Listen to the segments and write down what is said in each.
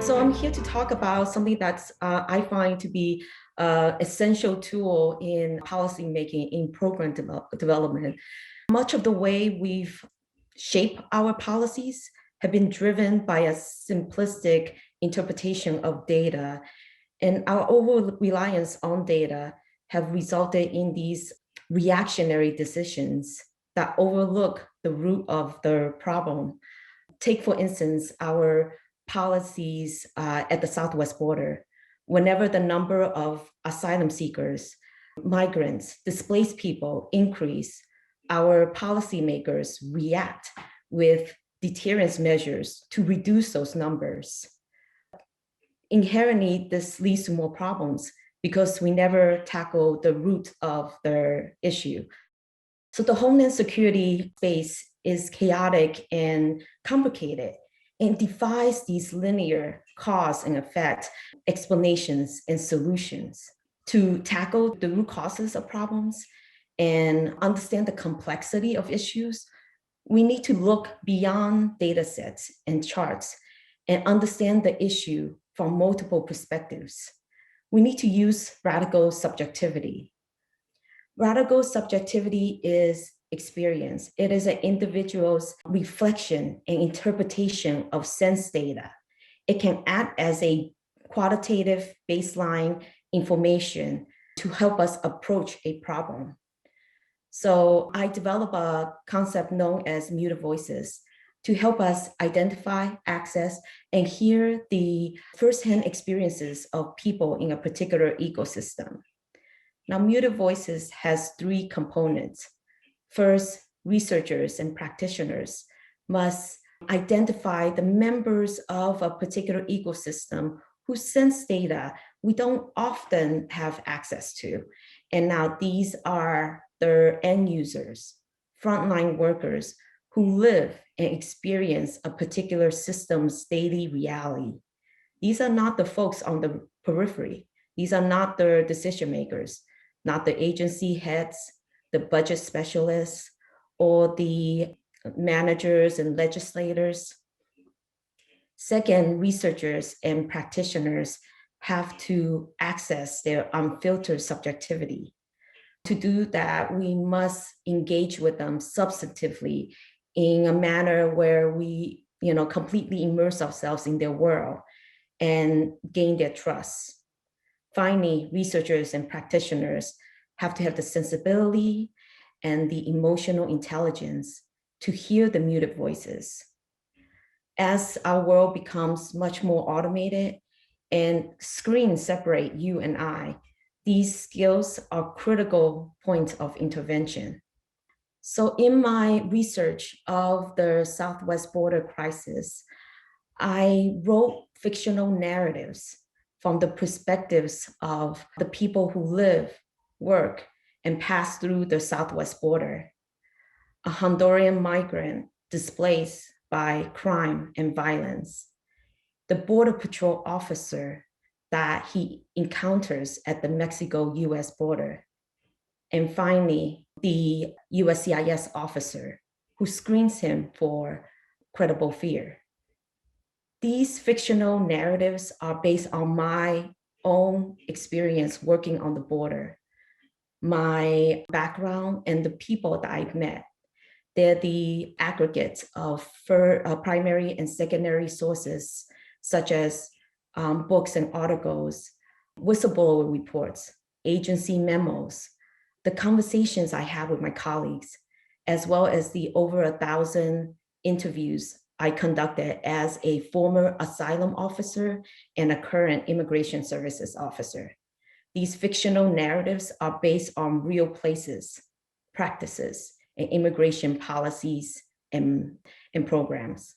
So I'm here to talk about something that's I find to be an essential tool in policymaking, in program development. Much of the way we've shaped our policies have been driven by a simplistic interpretation of data, and our over reliance on data have resulted in these reactionary decisions that overlook the root of the problem. Take, for instance, our policies at the southwest border. Whenever the number of asylum seekers, migrants, displaced people increase, our policymakers react with deterrence measures to reduce those numbers. Inherently, this leads to more problems because we never tackle the root of the issue. So the Homeland Security space is chaotic and complicated and defies these linear cause and effect explanations and solutions. To tackle the root causes of problems and understand the complexity of issues, we need to look beyond data sets and charts and understand the issue from multiple perspectives. We need to use radical subjectivity. Radical subjectivity is experience. It is an individual's reflection and interpretation of sense data. It can act as a qualitative baseline information to help us approach a problem. So I developed a concept known as muted voices to help us identify, access, and hear the firsthand experiences of people in a particular ecosystem. Now, muted voices has three components. First, researchers and practitioners must identify the members of a particular ecosystem whose sense data we don't often have access to. And now these are the end users, frontline workers who live and experience a particular system's daily reality. These are not the folks on the periphery. These are not the decision makers, not the agency heads, the budget specialists, or the managers and legislators. Second, researchers and practitioners have to access their unfiltered subjectivity. To do that, we must engage with them substantively in a manner where we, completely immerse ourselves in their world and gain their trust. Finally, researchers and practitioners have to have the sensibility and the emotional intelligence to hear the muted voices. As our world becomes much more automated and screens separate you and I, these skills are critical points of intervention. So in my research of the Southwest border crisis, I wrote fictional narratives from the perspectives of the people who live, work, and pass through the Southwest border. A Honduran migrant displaced by crime and violence, the Border Patrol officer that he encounters at the Mexico-US border, and finally, the USCIS officer who screens him for credible fear. These fictional narratives are based on my own experience working on the border, my background, and the people that I've met. They're the aggregates of primary and secondary sources, such as books and articles, whistleblower reports, agency memos, the conversations I have with my colleagues, as well as the over 1,000 interviews I conducted as a former asylum officer and a current immigration services officer. These fictional narratives are based on real places, practices, and immigration policies and programs.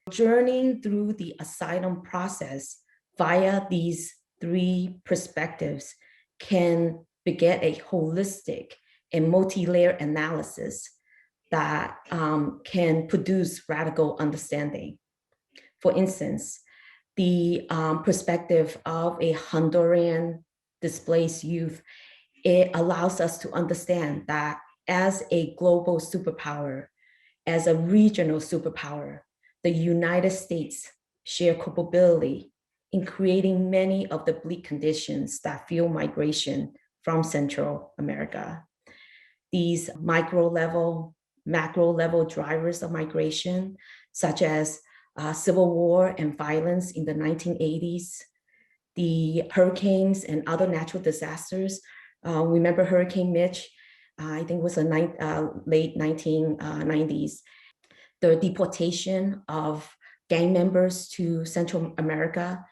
Journeying through the asylum process via these three perspectives can beget a holistic and multi-layer analysis that can produce radical understanding. For instance, the perspective of a Honduran displaced youth, it allows us to understand that as a global superpower, as a regional superpower, the United States share culpability in creating many of the bleak conditions that fuel migration from Central America. These micro level, macro level drivers of migration, such as civil war and violence in the 1980s, the hurricanes and other natural disasters. Remember Hurricane Mitch, I think it was the late 1990s. The deportation of gang members to Central America,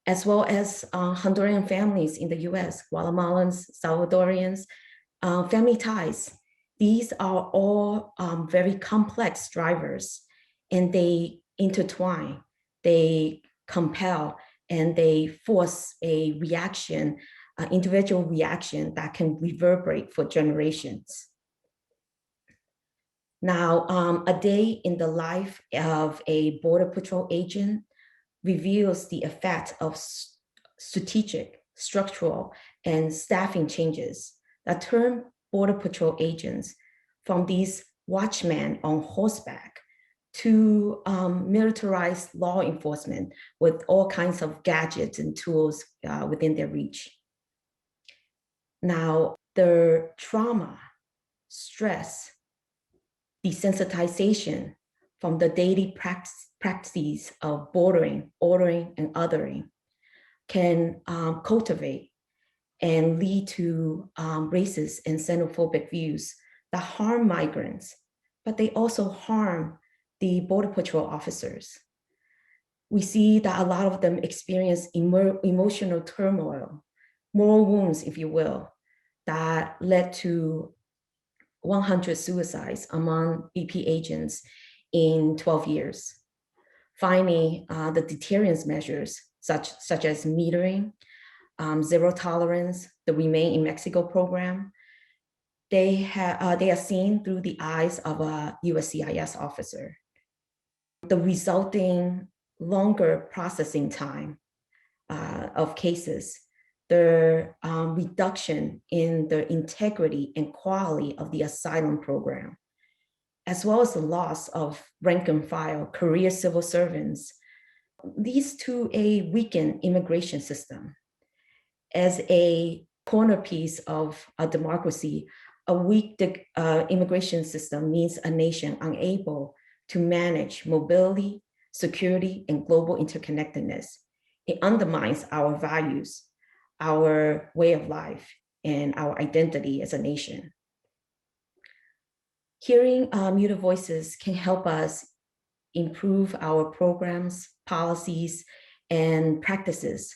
as well as Honduran families in the US, Guatemalans, Salvadorians, family ties. These are all very complex drivers, and they intertwine, they compel, and they force a reaction, individual reaction that can reverberate for generations. Now, a day in the life of a Border Patrol agent reveals the effect of strategic, structural, and staffing changes that turn Border Patrol agents from these watchmen on horseback to militarized law enforcement with all kinds of gadgets and tools within their reach. Now, the trauma, stress, desensitization from the daily practices of bordering, ordering, and othering can cultivate and lead to racist and xenophobic views that harm migrants, but they also harm the Border Patrol officers. We see that a lot of them experience emotional turmoil, moral wounds, if you will, that led to 100 suicides among BP agents in 12 years. Finally, the deterrence measures, such as metering, zero tolerance, the Remain in Mexico program, they are seen through the eyes of a USCIS officer. The resulting longer processing time of cases, the reduction in the integrity and quality of the asylum program, as well as the loss of rank and file career civil servants, leads to a weakened immigration system. As a cornerpiece of a democracy, a weak immigration system means a nation unable to manage mobility, security, and global interconnectedness. It undermines our values, our way of life, and our identity as a nation. Hearing muted voices can help us improve our programs, policies, and practices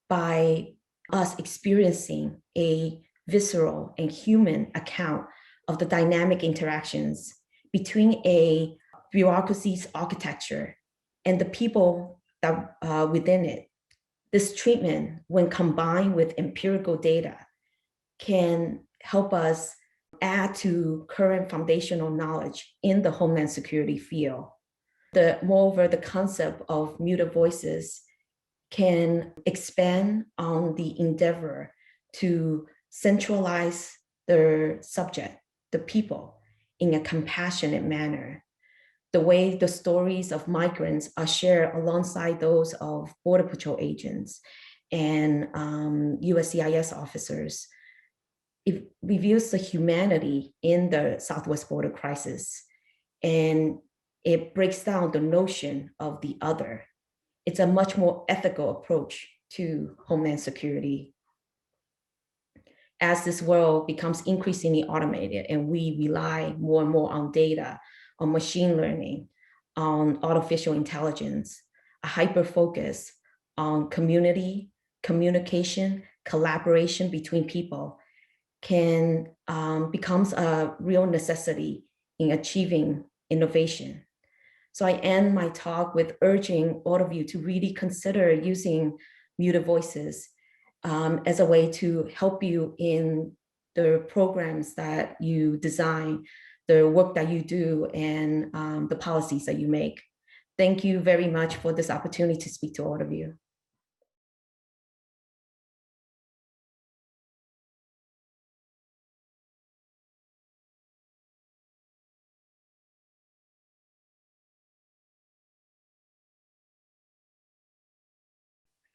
by us experiencing a visceral and human account of the dynamic interactions between a bureaucracy's architecture and the people that within it. This treatment, when combined with empirical data, can help us add to current foundational knowledge in the Homeland Security field. Moreover, the concept of muted voices can expand on the endeavor to centralize the subject, the people, in a compassionate manner. The way the stories of migrants are shared alongside those of Border Patrol agents and USCIS officers, it reveals the humanity in the Southwest border crisis, and it breaks down the notion of the other. It's a much more ethical approach to Homeland Security. As this world becomes increasingly automated and we rely more and more on data, on machine learning, on artificial intelligence, a hyper focus on community, communication, collaboration between people becomes a real necessity in achieving innovation. So I end my talk with urging all of you to really consider using muted voices as a way to help you in the programs that you design, the work that you do, and the policies that you make. Thank you very much for this opportunity to speak to all of you.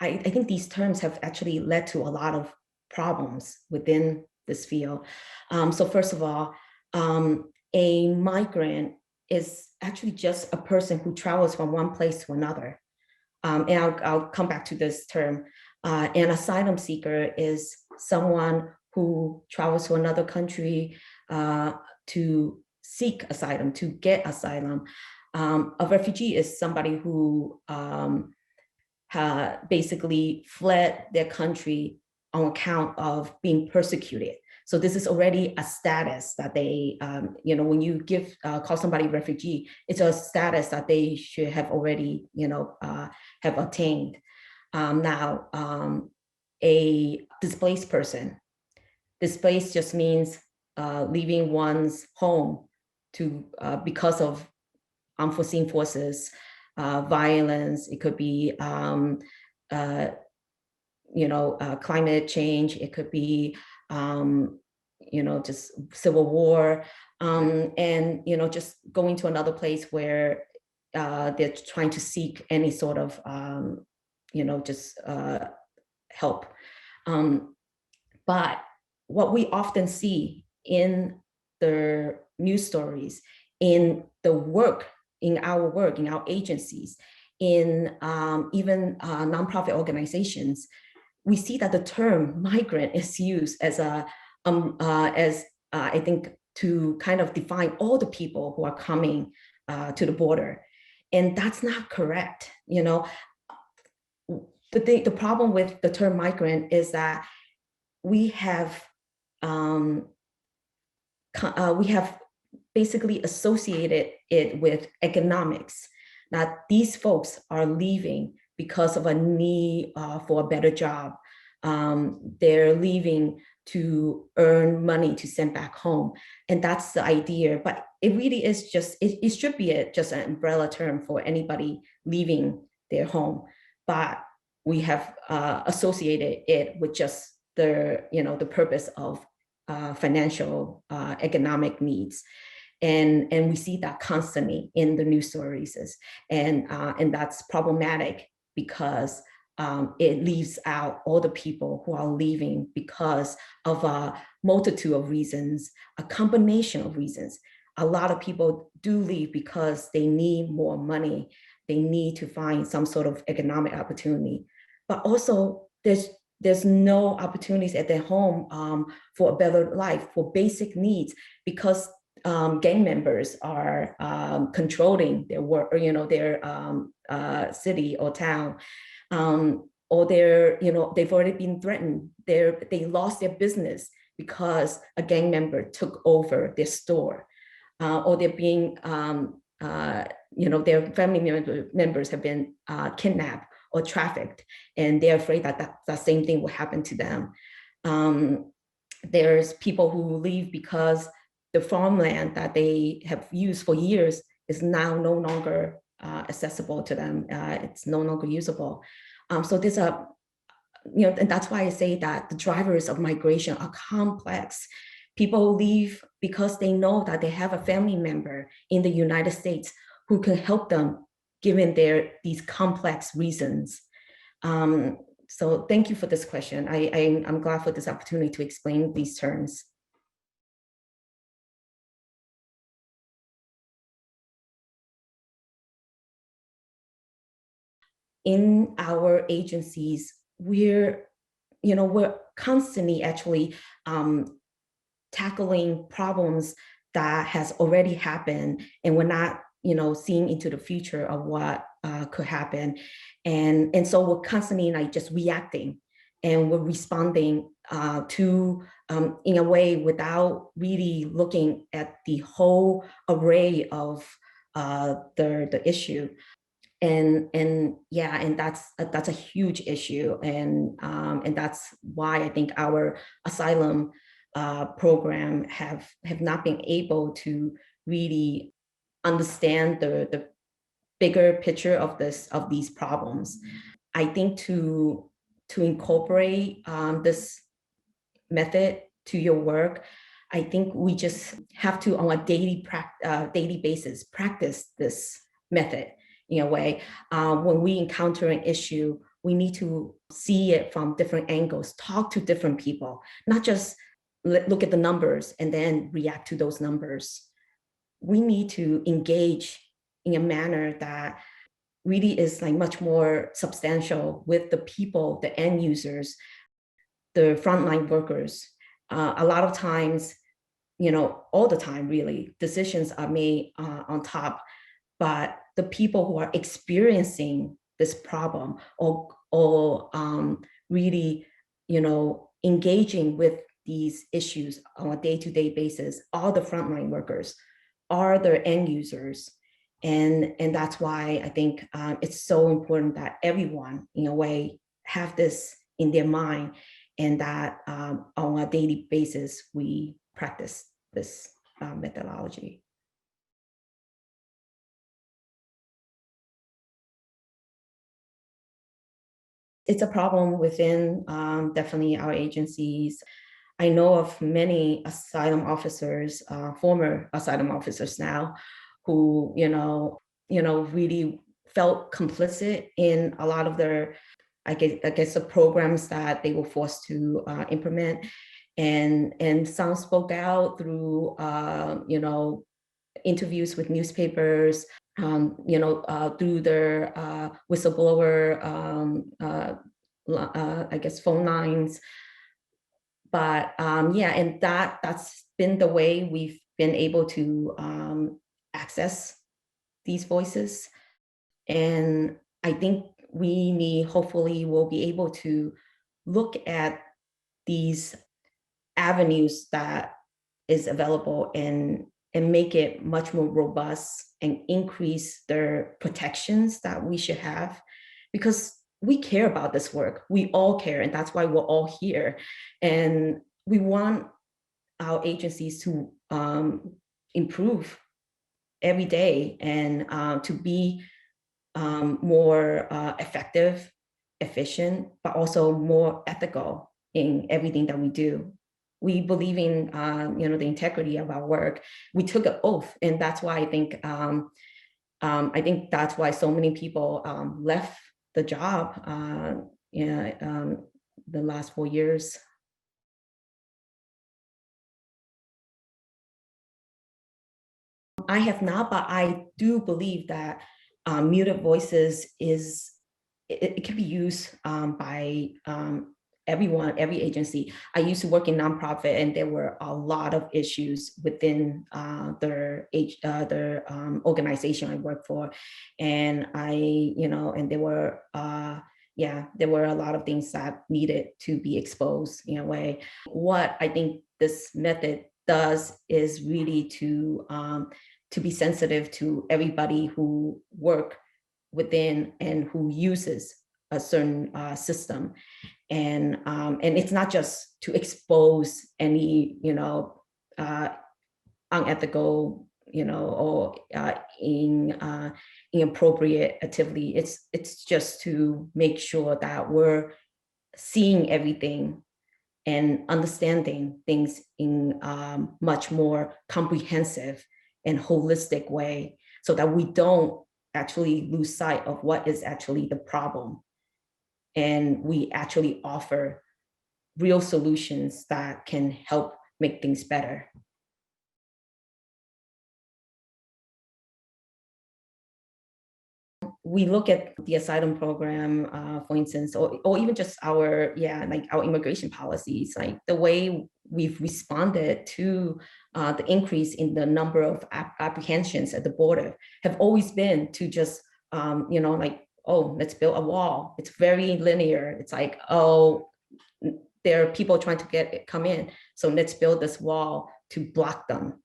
I think these terms have actually led to a lot of problems within this field. So first of all, a migrant is actually just a person who travels from one place to another. And I'll come back to this term. An asylum seeker is someone who travels to another country to seek asylum, to get asylum. A refugee is somebody who basically fled their country on account of being persecuted. So this is already a status that they, when you call somebody refugee, it's a status that they should have already, have attained. Now, a displaced person. Displaced just means leaving one's home because of unforeseen forces, violence. It could be climate change. It could be just civil war, and just going to another place where they're trying to seek any sort of help. But what we often see in the news stories, in our work, in our agencies, in even nonprofit organizations, we see that the term migrant is used as I think, to kind of define all the people who are coming to the border, and that's not correct. The problem with the term migrant is that we have basically associated it with economics. Now, these folks are leaving because of a need for a better job. They're leaving to earn money to send back home. And that's the idea. But it really is just, it should be just an umbrella term for anybody leaving their home. But we have associated it with just the purpose of financial, economic needs. And we see that constantly in the news stories. And that's problematic because it leaves out all the people who are leaving because of a multitude of reasons, a combination of reasons. A lot of people do leave because they need more money. They need to find some sort of economic opportunity. But also there's no opportunities at their home for a better life, for basic needs, because gang members are controlling their work, or their city or town, or they've already been threatened. They lost their business because a gang member took over their store, or they're being, their family members have been kidnapped or trafficked, and they're afraid that that same thing will happen to them. There's people who leave because the farmland that they have used for years is now no longer accessible to them. It's no longer usable. So there's and that's why I say that the drivers of migration are complex. People leave because they know that they have a family member in the United States who can help them given these complex reasons. So thank you for this question. I'm glad for this opportunity to explain these terms. In our agencies, we're constantly actually tackling problems that has already happened, and we're not seeing into the future of what could happen. And so we're constantly just reacting, and we're responding to in a way without really looking at the whole array of the issue. And that's a huge issue, and that's why I think our asylum program have not been able to really understand the bigger picture of these problems. I think to incorporate this method to your work, I think we just have to, on a daily basis, practice this method in a way. When we encounter an issue we need to see it from different angles, talk to different people, not just look at the numbers and then react to those numbers. We need to engage in a manner that really is like much more substantial with the people, the end users, the frontline workers. A lot of times, all the time, really, decisions are made on top, but the people who are experiencing this problem or really, engaging with these issues on a day-to-day basis are the frontline workers, are the end users. And that's why I think it's so important that everyone, in a way, have this in their mind, and that on a daily basis, we practice this methodology. It's a problem within definitely our agencies. I know of many asylum officers, former asylum officers now, who really felt complicit in a lot of their, I guess the programs that they were forced to implement, and some spoke out through interviews with newspapers, through their whistleblower, I guess, phone lines. But yeah, and that's been the way we've been able to access these voices. And I think hopefully will be able to look at these avenues that is available and make it much more robust and increase their protections that we should have, because we care about this work. We all care, and that's why we're all here. And we want our agencies to improve every day, and to be more effective, efficient, but also more ethical in everything that we do. We believe in the integrity of our work. We took an oath, and that's why I think that's why so many people left the job the last 4 years. I have not, but I do believe that muted voices it can be used by everyone, every agency. I used to work in nonprofit, and there were a lot of issues within their organization I worked for, and and there were there were a lot of things that needed to be exposed in a way. What I think this method does is really to be sensitive to everybody who work within and who uses a certain system, and it's not just to expose any unethical or inappropriate activity. It's just to make sure that we're seeing everything and understanding things in much more comprehensive and holistic way, so that we don't actually lose sight of what is actually the problem, and we actually offer real solutions that can help make things better. We look at the asylum program, for instance, or even just our immigration policies, like the way we've responded to the increase in the number of apprehensions at the border have always been to just, oh, let's build a wall. It's very linear. It's like, oh, there are people trying to come in, so let's build this wall to block them,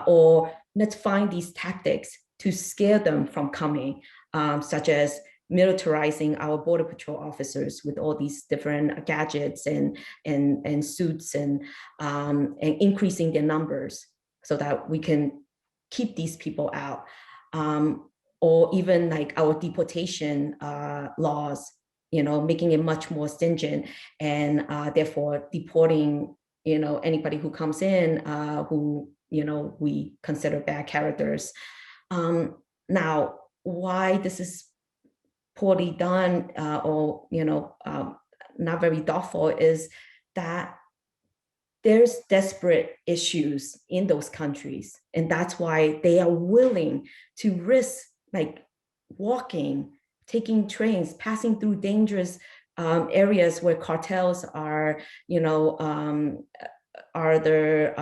or let's find these tactics to scare them from coming, such as militarizing our border patrol officers with all these different gadgets and suits, and increasing their numbers so that we can keep these people out, or even like our deportation laws, making it much more stringent, and therefore deporting anybody who comes in who we consider bad characters. Now, why this is poorly done or not very thoughtful is that there's desperate issues in those countries, and that's why they are willing to risk like walking, taking trains, passing through dangerous areas where cartels are, are their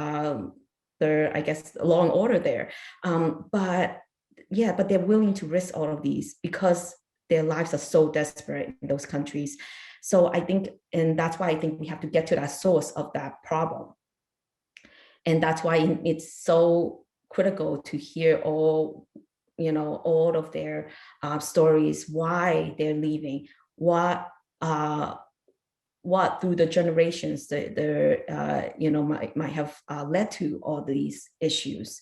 I guess law and order there. But they're willing to risk all of these because their lives are so desperate in those countries. So I think, and that's why I think we have to get to that source of that problem. And that's why it's so critical to hear all of their stories, why they're leaving, what through the generations might have led to all these issues.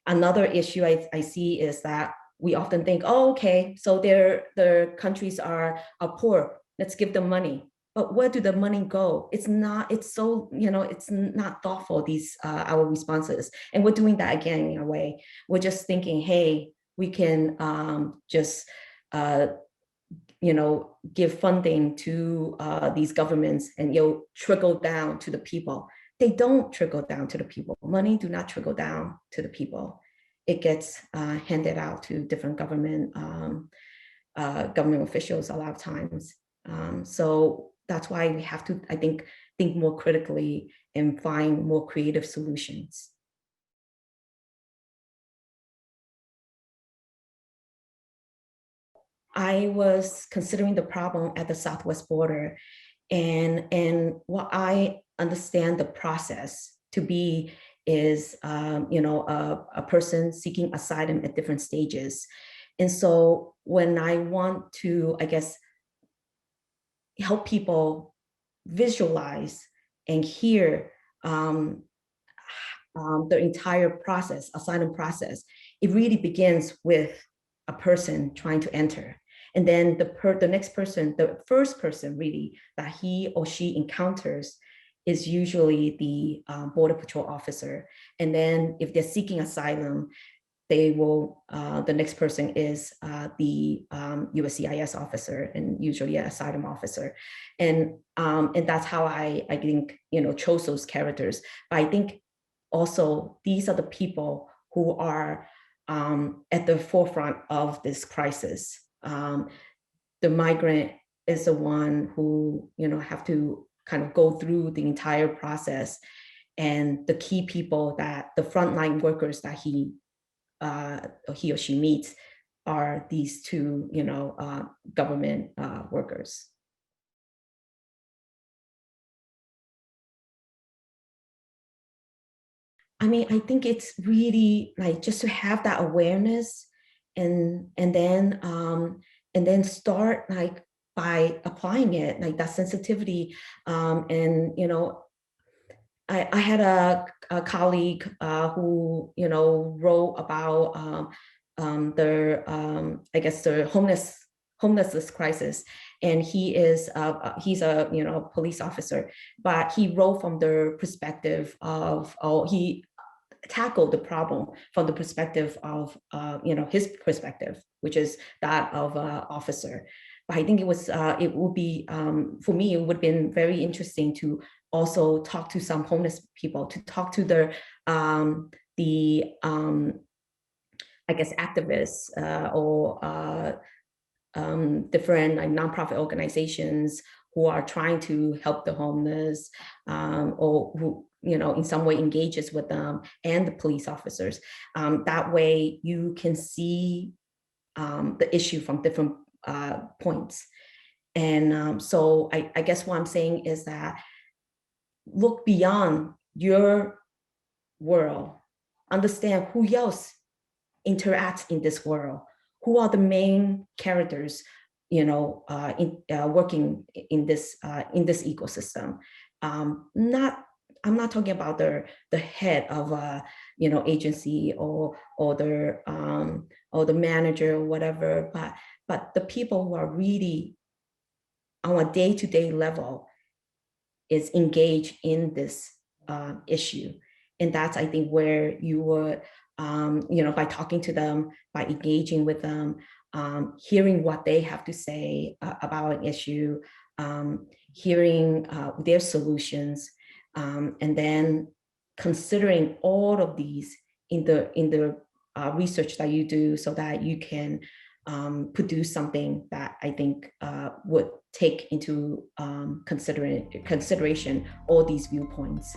Another issue I see is that we often think, oh, okay, so their countries are poor, let's give them money. But where do the money go? It's not, it's so, it's not thoughtful, these our responses. And we're doing that again in a way. We're just thinking, hey, we can just give funding to these governments and trickle down to the people. They don't trickle down to the people. Money do not trickle down to the people. It gets handed out to different government officials a lot of times. So that's why we have to, I think more critically and find more creative solutions. I was considering the problem at the southwest border, and what I understand the process to be is, a person seeking asylum at different stages. And so when I want to, I guess, help people visualize and hear the entire process, asylum process, it really begins with a person trying to enter. And then the next person, the first person really that he or she encounters is usually the Border Patrol officer. And then if they're seeking asylum, they will, the next person is the USCIS officer, and usually an asylum officer. And that's how I think, chose those characters. But I think also these are the people who are at the forefront of this crisis. The migrant is the one who, have to kind of go through the entire process. And the key people, that the frontline workers that he or she meets are these two, government workers. I mean, I think it's really like just to have that awareness, and then start like by applying it, like that sensitivity. And I had a colleague who wrote about I guess the homelessness crisis, and he's a police officer, but he wrote from the perspective of, he tackled the problem from the perspective of his perspective, which is that of an officer. But I think it would be, for me, it would have been very interesting to also talk to some homeless people, to talk to the I guess activists or different like nonprofit organizations who are trying to help the homeless, or who in some way engages with them, and the police officers. That way you can see the issue from different points. And so I guess what I'm saying is that look beyond your world, understand who else interacts in this world, who are the main characters, working in this ecosystem. I'm not talking about the head of a agency or the manager or whatever, but the people who are really on a day-to-day level is engaged in this issue. And that's, I think, where you would, by talking to them, by engaging with them, hearing what they have to say about an issue, hearing their solutions, and then considering all of these in the research that you do, so that you can produce something that I think would take into consideration all these viewpoints.